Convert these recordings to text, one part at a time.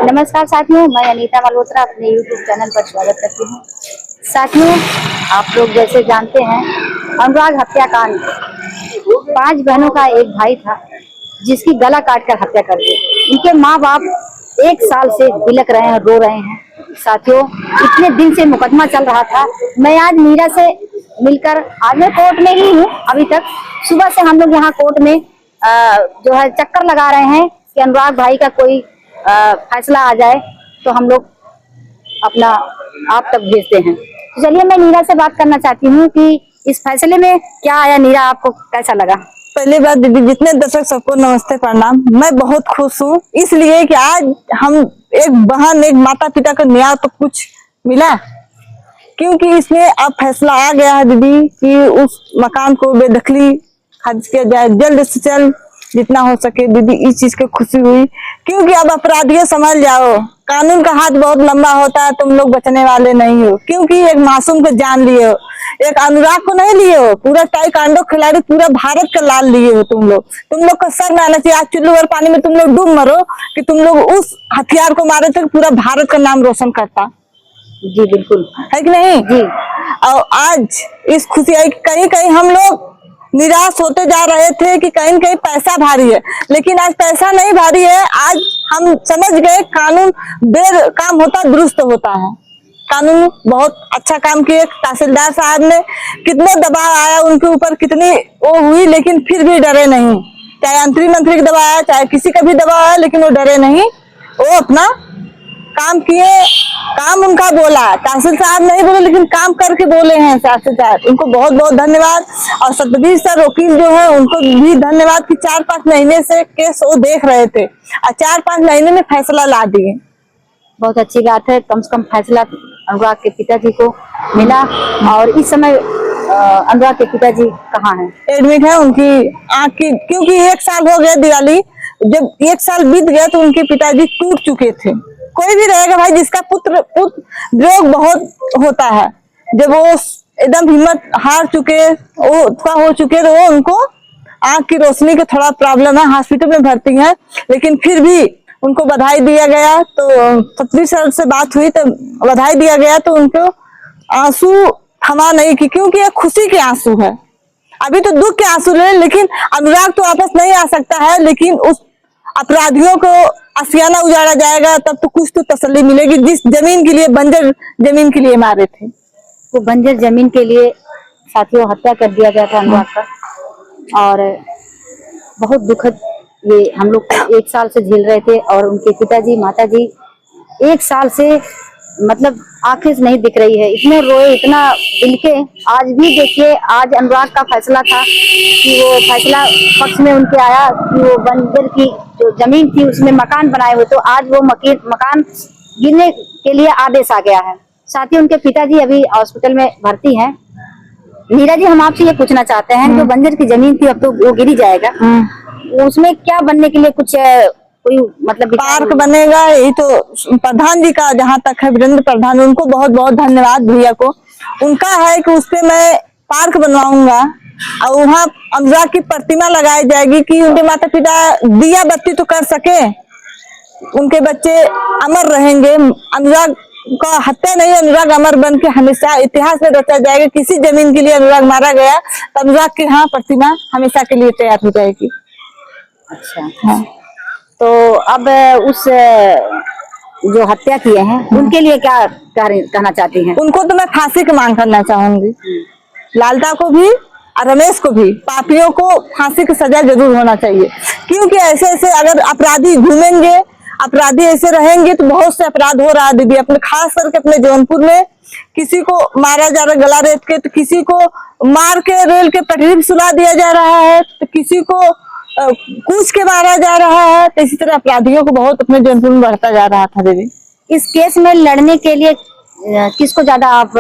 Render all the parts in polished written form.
नमस्कार साथियों, मैं अनीता मल्होत्रा अपने YouTube चैनल पर स्वागत करती हूँ। साथियों, आप लोग जैसे जानते हैं, अनुराग हत्याकांड 5 बहनों का एक भाई था जिसकी गला काट कर हत्या कर दी। इनके माँ बाप 1 साल से बिलख रहे हैं, रो रहे हैं। साथियों, इतने दिन से मुकदमा चल रहा था। मैं आज मीरा से मिलकर, आज मैं कोर्ट में ही हूँ। अभी तक सुबह से हम लोग यहाँ कोर्ट में जो है चक्कर लगा रहे हैं कि अनुराग भाई का कोई फैसला आ जाए तो हम लोग अपना आप तक भेजते हैं। तो चलिए, मैं नीरा से बात करना चाहती हूँ कि इस फैसले में क्या आया। नीरा, आपको कैसा लगा? पहली बात दीदी, जितने दर्शक सबको नमस्ते प्रणाम। मैं बहुत खुश हूँ इसलिए कि आज हम एक बहन, एक माता पिता का न्याय तो कुछ मिला, क्योंकि इसमें अब फैसला आ गया है दीदी कि उस मकान को बेदखली खारिज किया जाए जल्द से जल्द, जितना हो सके। दीदी, इस चीज की खुशी हुई, क्योंकि अब अपराधियों समझ जाओ, कानून का हाथ बहुत लंबा होता है, तुम लोग बचने वाले नहीं हो। क्योंकि एक मासूम को जान लिए हो, एक अनुराग को नहीं लिए हो, पूरा ताइक्वांडो खिलाड़ी पूरा भारत का लाल लिए हो तुम लोग। तुम लोग का शर्म आना चाहिए। आज चुल्लू और पानी में तुम लोग डूब मरो कि तुम लोग उस हथियार को मारे थे, पूरा भारत का नाम रोशन करता। जी बिल्कुल, है कि नहीं जी। और आज इस खुशी आई, कहीं कहीं हम लोग निराश होते जा रहे थे कि कहीं कहीं पैसा भारी है, लेकिन आज पैसा नहीं भारी है। आज हम समझ गए कानून काम होता दुरुस्त होता है। कानून बहुत अच्छा काम किए। तहसीलदार साहब ने कितने दबाव आया उनके ऊपर, कितनी वो हुई, लेकिन फिर भी डरे नहीं। चाहे मंत्री का दबाव आया, चाहे किसी का भी दबाव आया, लेकिन वो डरे नहीं। वो अपना काम किए, काम उनका बोला। तहसील साहब नहीं बोले, लेकिन काम करके बोले हैं तहसील साहब, उनको बहुत बहुत धन्यवाद। और सतबीर सर वकील जो है, उनको भी धन्यवाद कि 4-5 महीने से केस वो देख रहे थे और 4-5 महीने में फैसला ला दिए। बहुत अच्छी बात है, कम से कम फैसला अनुराग के पिताजी को मिला। और इस समय अनुराग के पिताजी कहाँ हैं? एडमिट है। उनकी आँख की, क्योंकि 1 साल हो गया दिवाली, जब 1 साल बीत गया तो उनके पिताजी टूट चुके थे। कोई भी रहेगा भाई, जिसका पुत्र वियोग बहुत होता है, जब वो एकदम हिम्मत हार चुके, वो थोड़ा हो चुके, तो वो उनको आंख की रोशनी का थोड़ा प्रॉब्लम है, हॉस्पिटल में भर्ती है, लेकिन फिर भी उनको बधाई दिया गया। तो 37 साल से बात हुई तो बधाई दिया गया, तो उनको आंसू थमा नहीं की, क्योंकि ये खुशी के आंसू है। अभी तो दुख के आंसू ले, लेकिन अनुराग तो वापस नहीं आ सकता है, लेकिन उस अपराधियों को आशियाना उजाड़ा जाएगा, तब तो कुछ तो तसल्ली मिलेगी। जिस जमीन के लिए, बंजर जमीन के लिए मारे थे, वो बंजर जमीन के लिए साथियों हत्या कर दिया गया था अनुराग का। और बहुत दुखद ये हम लोग 1 साल से झेल रहे थे, और उनके पिताजी माताजी 1 साल से मतलब आंखें नहीं दिख रही है, इतने रोए, इतना दिल के। आज भी देखिए, आज अनुराग का फैसला था कि वो फैसला पक्ष में उनके आया कि वो बंजर की जो जमीन थी उसमें मकान बनाए हुए, तो आज वो मकान गिरने के लिए आदेश आ गया है। साथ ही उनके पिताजी अभी हॉस्पिटल में भर्ती हैं। नीरा जी, हम आपसे ये पूछना चाहते हैं, जो बंजर की जमीन थी अब तो वो गिरी जाएगा, उसमें क्या बनने के लिए कुछ कोई मतलब पार्क बनेगा? यही तो प्रधान जी का, जहाँ तक है वीरेंद्र प्रधान, उनको बहुत बहुत धन्यवाद भैया को। उनका है कि उस पे मैं पार्क बनवाऊंगा और वहाँ अनुराग की प्रतिमा लगाई जाएगी कि उनके माता पिता दिया बत्ती तो कर सके, उनके बच्चे अमर रहेंगे। अनुराग का हत्या नहीं, अनुराग अमर बन के हमेशा इतिहास में रचा जाएगा। किसी जमीन के लिए अनुराग मारा गया तो अनुराग की यहाँ प्रतिमा हमेशा के लिए तैयार हो जाएगी। अच्छा, हाँ। तो अब उस जो हत्या किए हैं उनके लिए क्या कहना चाहती हैं? उनको तो मैं फांसी की मांग करना चाहूंगी, लालता को भी और रमेश को भी। पापियों को फांसी की सजा जरूर होना चाहिए, क्योंकि ऐसे ऐसे अगर अपराधी घूमेंगे, अपराधी ऐसे रहेंगे तो बहुत से अपराध हो रहा है दीदी। अपने खास करके अपने जौनपुर में किसी को मारा जा रहा है गला रेत के, तो किसी को मार के रेल के पटरी पे सुला दिया जा रहा है, तो किसी को कूच के मारा जा रहा है। तो इसी तरह अपराधियों को बहुत अपने जौनपुर में बढ़ता जा रहा था दीदी। इस केस में लड़ने के लिए किसको ज्यादा आप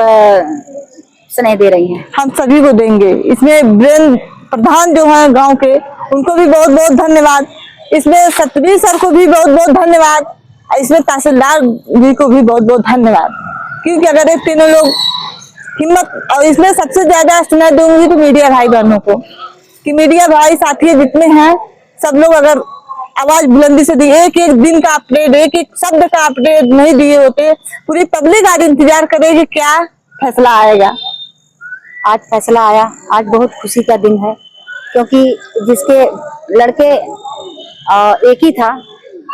स्नेह दे रही हैं? हम सभी को देंगे। इसमें वीरेंद्र प्रधान जो है गांव के, उनको भी बहुत बहुत धन्यवाद। इसमें सतबीर सर को भी बहुत बहुत धन्यवाद। इसमें तहसीलदार जी को भी बहुत बहुत धन्यवाद, क्योंकि अगर ये तीनों लोग हिम्मत, और इसमें सबसे ज्यादा स्नेह दूंगी तो मीडिया भाई बहनों को, कि मीडिया भाई साथी जितने हैं सब लोग अगर आवाज बुलंदी से दी, एक एक दिन का अपडेट, एक एक शब्द का अपडेट नहीं दिए होते। पूरी पब्लिक आज इंतजार करेगी क्या फैसला आएगा। आज फैसला आया, आज बहुत खुशी का दिन है, क्योंकि जिसके लड़के एक ही था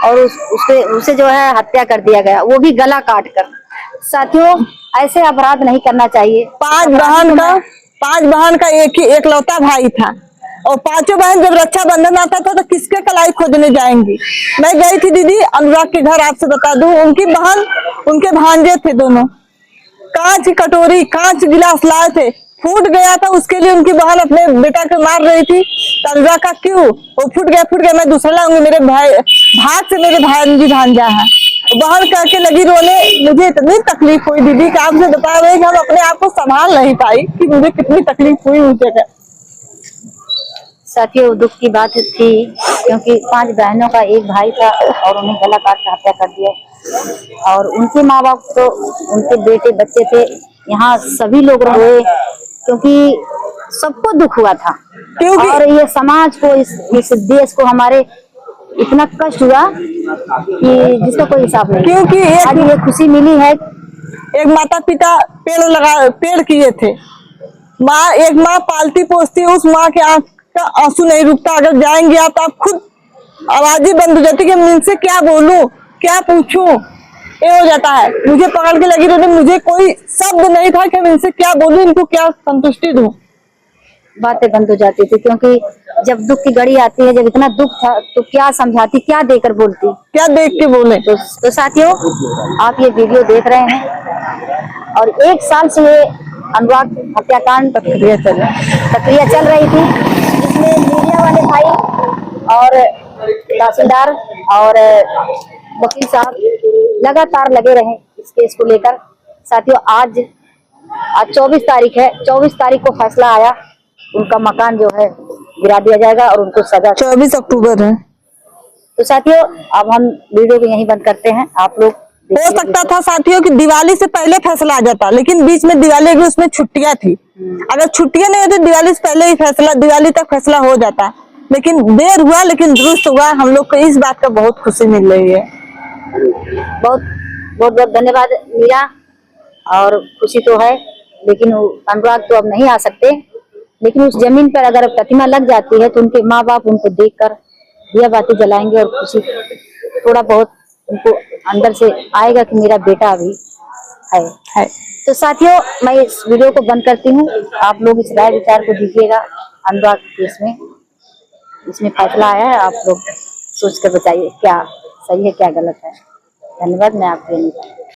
और उसे जो है हत्या कर दिया गया, वो भी गला काट कर। साथियों, ऐसे अपराध नहीं करना चाहिए। पांच बहन का एक ही एकलौता भाई था और पांचों बहन जब रक्षाबंधन आता था तो किसके कलाई खोजने जाएंगी। मैं गई थी दीदी अनुराग के घर, आपसे बता दूं उनकी बहन उनके भांजे थे दोनों, कांच की कटोरी कांच गिलास लाए थे, फूट गया था, उसके लिए उनकी बहन अपने बेटा को मार रही थी। अनुराग का क्यों वो फूट गया मैं दूसरा लाऊंगी, मेरे भाग से मेरे भांजी भांजा है। बहन करके लगी रोने। मुझे इतनी तकलीफ हुई दीदी कि आपसे बता रहे कि हम अपने आप को संभाल नहीं पाई कि मुझे कितनी तकलीफ हुई उस जगह। साथियों, दुख की बात थी, क्योंकि 5 बहनों का एक भाई था और उन्हें गला काट कर हत्या कर दिया। और उनके माँ बाप तो उनके बेटे बच्चे थे, यहाँ सभी लोग रोए, क्योंकि सबको दुख हुआ था। और ये समाज को, इस देश को हमारे इतना कष्ट हुआ कि जिसका कोई हिसाब नहीं। क्योंकि आज ये खुशी मिली है। एक माता पिता पेड़ किए थे, एक माँ पालती पोसती, उस माँ के आंख का आंसू नहीं रुकता। अगर जाएंगे आप खुद आवाज ही बंद हो जाती कि मैं इनसे क्या बोलूं क्या पूछूं, ये हो जाता है। मुझे पकड़ के लगी रोने, मुझे कोई शब्द नहीं था कि मैं इनसे क्या बोलूं, इनको क्या संतुष्टि दूं। बातें बंद हो जाती थी, क्योंकि जब दुख की घड़ी आती है, जब इतना दुख था तो क्या समझाती, क्या देकर बोलती, क्या देख के बोले। तो साथियों, आप ये वीडियो देख रहे हैं और 1 साल से ये अनुराग हत्याकांड प्रक्रिया चल रही थी, जिसमें मीडिया वाले भाई और तहसीलदार और वकील साहब लगातार लगे रहे इस केस को लेकर। साथियों, आज 24 तारीख है, 24 तारीख को फैसला आया, उनका मकान जो है गिरा दिया जाएगा और उनको सजा 24 अक्टूबर है। तो साथियों, अब हम वीडियो को यहीं बंद करते हैं। आप लोग, हो सकता था साथियों कि दिवाली से पहले फैसला आ जाता, लेकिन बीच में दिवाली की उसमें छुट्टियां थी। अगर छुट्टियां नहीं होती दिवाली से पहले ही दिवाली तक फैसला हो जाता, लेकिन देर हुआ लेकिन दुरुस्त हुआ। हम लोग को इस बात का बहुत खुशी मिल रही है। बहुत बहुत धन्यवाद मीरा। और खुशी तो है, लेकिन अनुराग तो अब नहीं आ सकते, लेकिन उस जमीन पर अगर प्रतिमा लग जाती है तो उनके माँ बाप उनको देखकर दिया बाती जलाएंगे और खुशी थोड़ा बहुत उनको अंदर से आएगा कि मेरा बेटा अभी है। तो साथियों, मैं इस वीडियो को बंद करती हूँ। आप लोग इस राय विचार को दीजिएगा। अनुराग केस में इसमें फैसला आया है, आप लोग सोच कर बताइए क्या सही है क्या गलत है। धन्यवाद। मैं आपके